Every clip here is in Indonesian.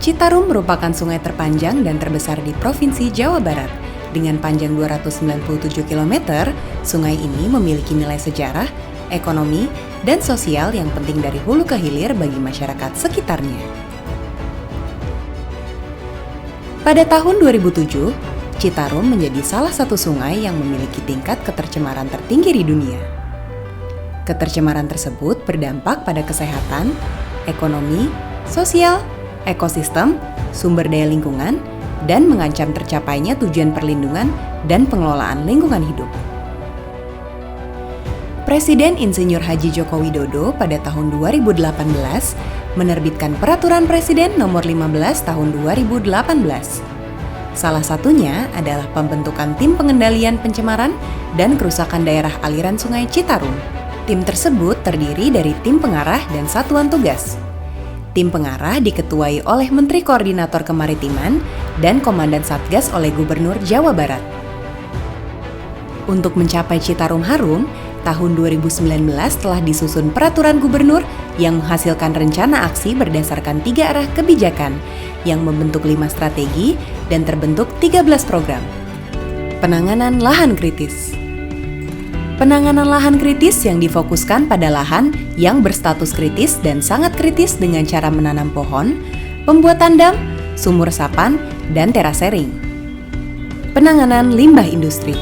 Citarum merupakan sungai terpanjang dan terbesar di Provinsi Jawa Barat. Dengan panjang 297 km, sungai ini memiliki nilai sejarah, ekonomi, dan sosial yang penting dari hulu ke hilir bagi masyarakat sekitarnya. Pada tahun 2007, Citarum menjadi salah satu sungai yang memiliki tingkat ketercemaran tertinggi di dunia. Ketercemaran tersebut berdampak pada kesehatan, ekonomi, sosial, ekosistem, sumber daya lingkungan, dan mengancam tercapainya tujuan perlindungan dan pengelolaan lingkungan hidup. Presiden Insinyur Haji Joko Widodo pada tahun 2018 menerbitkan Peraturan Presiden Nomor 15 Tahun 2018. Salah satunya adalah pembentukan Tim Pengendalian Pencemaran dan Kerusakan Daerah Aliran Sungai Citarum. Tim tersebut terdiri dari tim pengarah dan satuan tugas. Tim pengarah diketuai oleh Menteri Koordinator Kemaritiman dan Komandan Satgas oleh Gubernur Jawa Barat. Untuk mencapai Citarum Harum, tahun 2019 telah disusun Peraturan Gubernur yang menghasilkan rencana aksi berdasarkan 3 arah kebijakan yang membentuk 5 strategi dan terbentuk 13 program. Penanganan lahan kritis. Penanganan lahan kritis yang difokuskan pada lahan yang berstatus kritis dan sangat kritis dengan cara menanam pohon, pembuatan dam, sumur resapan, dan terasering. Penanganan limbah industri.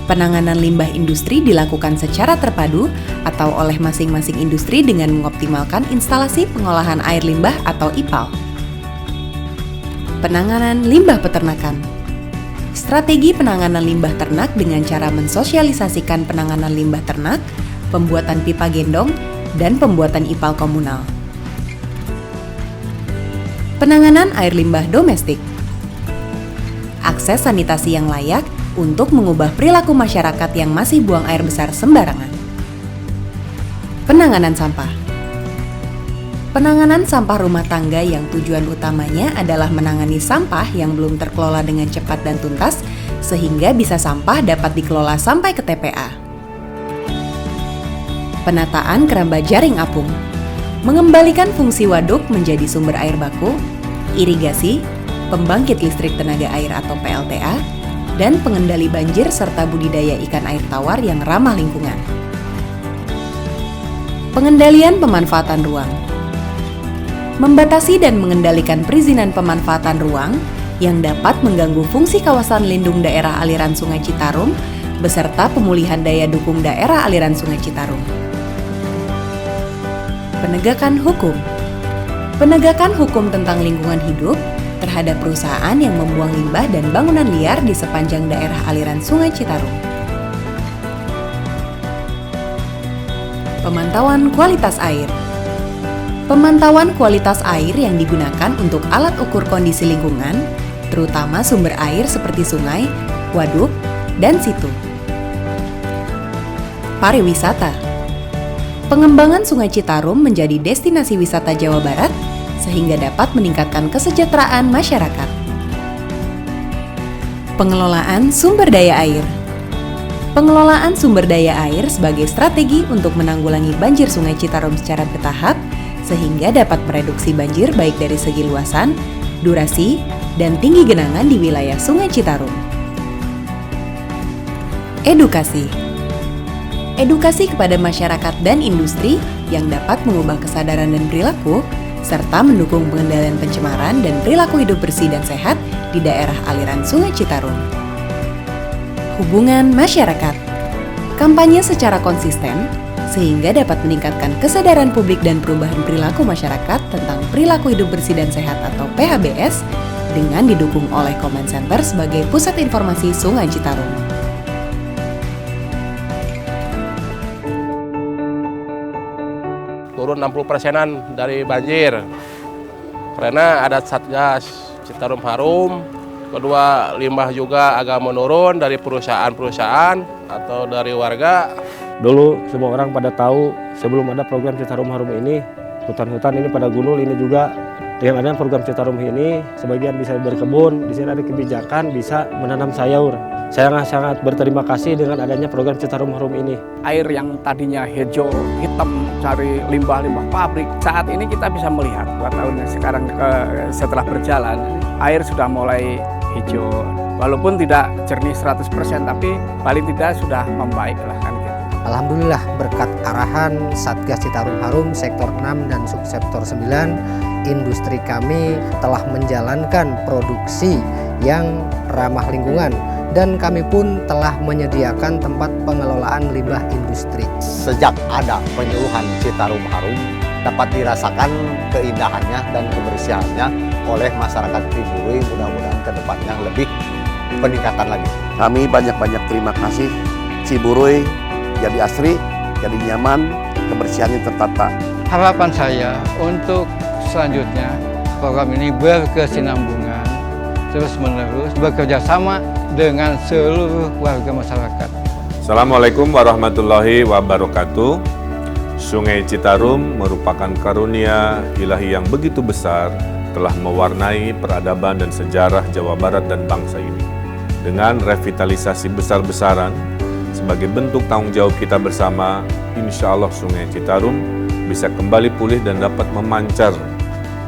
Penanganan limbah industri dilakukan secara terpadu atau oleh masing-masing industri dengan mengoptimalkan instalasi pengolahan air limbah atau IPAL. Penanganan limbah peternakan. Strategi penanganan limbah ternak dengan cara mensosialisasikan penanganan limbah ternak, pembuatan pipa gendong, dan pembuatan IPAL komunal. Penanganan air limbah domestik. Akses sanitasi yang layak untuk mengubah perilaku masyarakat yang masih buang air besar sembarangan. Penanganan sampah. Penanganan sampah rumah tangga yang tujuan utamanya adalah menangani sampah yang belum terkelola dengan cepat dan tuntas, sehingga bisa sampah dapat dikelola sampai ke TPA. Penataan keramba jaring apung. Mengembalikan fungsi waduk menjadi sumber air baku, irigasi, pembangkit listrik tenaga air atau PLTA, dan pengendali banjir serta budidaya ikan air tawar yang ramah lingkungan. Pengendalian pemanfaatan ruang. Membatasi dan mengendalikan perizinan pemanfaatan ruang yang dapat mengganggu fungsi kawasan lindung daerah aliran Sungai Citarum beserta pemulihan daya dukung daerah aliran Sungai Citarum. Penegakan hukum. Penegakan hukum tentang lingkungan hidup terhadap perusahaan yang membuang limbah dan bangunan liar di sepanjang daerah aliran Sungai Citarum. Pemantauan kualitas air. Pemantauan kualitas air yang digunakan untuk alat ukur kondisi lingkungan, terutama sumber air seperti sungai, waduk, dan situ. Pariwisata. Pengembangan Sungai Citarum menjadi destinasi wisata Jawa Barat sehingga dapat meningkatkan kesejahteraan masyarakat. Pengelolaan sumber daya air. Pengelolaan sumber daya air sebagai strategi untuk menanggulangi banjir Sungai Citarum secara bertahap sehingga dapat mereduksi banjir baik dari segi luasan, durasi, dan tinggi genangan di wilayah Sungai Citarum. Edukasi. Edukasi kepada masyarakat dan industri yang dapat mengubah kesadaran dan perilaku serta mendukung pengendalian pencemaran dan perilaku hidup bersih dan sehat di daerah aliran Sungai Citarum. Hubungan masyarakat. Kampanye secara konsisten sehingga dapat meningkatkan kesadaran publik dan perubahan perilaku masyarakat tentang perilaku hidup bersih dan sehat atau PHBS dengan didukung oleh Command Center sebagai pusat informasi Sungai Citarum. Turun 60%-an dari banjir karena ada Satgas Citarum Harum. Kedua, limbah juga agak menurun dari perusahaan-perusahaan atau dari warga. Dulu semua orang pada tahu sebelum ada program Citarum Harum ini, hutan-hutan ini pada gundul. Ini juga dengan adanya program Citarum ini, sebagian bisa berkebun, di sini ada kebijakan bisa menanam sayur. Saya sangat berterima kasih dengan adanya program Citarum Harum ini. Air yang tadinya hijau, hitam, cari limbah-limbah pabrik. Saat ini kita bisa melihat 2 tahun sekarang setelah berjalan, air sudah mulai hijau. Walaupun tidak jernih 100%, tapi paling tidak sudah membaik lah kan gitu. Alhamdulillah berkat arahan Satgas Citarum Harum Sektor 6 dan Subsektor 9, industri kami telah menjalankan produksi yang ramah lingkungan. Dan kami pun telah menyediakan tempat pengelolaan limbah industri. Sejak ada penyuluhan Citarum Harum, dapat dirasakan keindahannya dan kebersihannya oleh masyarakat Ciburuy. Mudah-mudahan ke depannya lebih peningkatan lagi. Kami banyak-banyak terima kasih. Ciburuy jadi asri, jadi nyaman, kebersihannya tertata. Harapan saya untuk selanjutnya program ini berkesinambungan, terus-menerus bekerja sama dengan seluruh warga masyarakat. Assalamualaikum warahmatullahi wabarakatuh. Sungai Citarum merupakan karunia ilahi yang begitu besar, telah mewarnai peradaban dan sejarah Jawa Barat dan bangsa ini. Dengan revitalisasi besar-besaran, sebagai bentuk tanggung jawab kita bersama, insya Allah Sungai Citarum bisa kembali pulih dan dapat memancar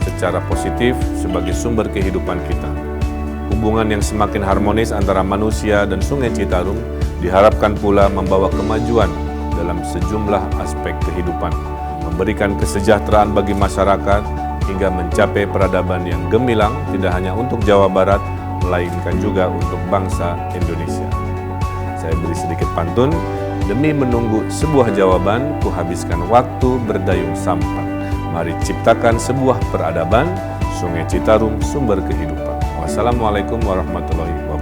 secara positif sebagai sumber kehidupan kita. Hubungan yang semakin harmonis antara manusia dan Sungai Citarum diharapkan pula membawa kemajuan dalam sejumlah aspek kehidupan, memberikan kesejahteraan bagi masyarakat hingga mencapai peradaban yang gemilang tidak hanya untuk Jawa Barat, melainkan juga untuk bangsa Indonesia. Saya beri sedikit pantun, demi menunggu sebuah jawaban, kuhabiskan waktu berdayung sampan. Mari ciptakan sebuah peradaban, Sungai Citarum sumber kehidupan. Wassalamualaikum warahmatullahi wabarakatuh.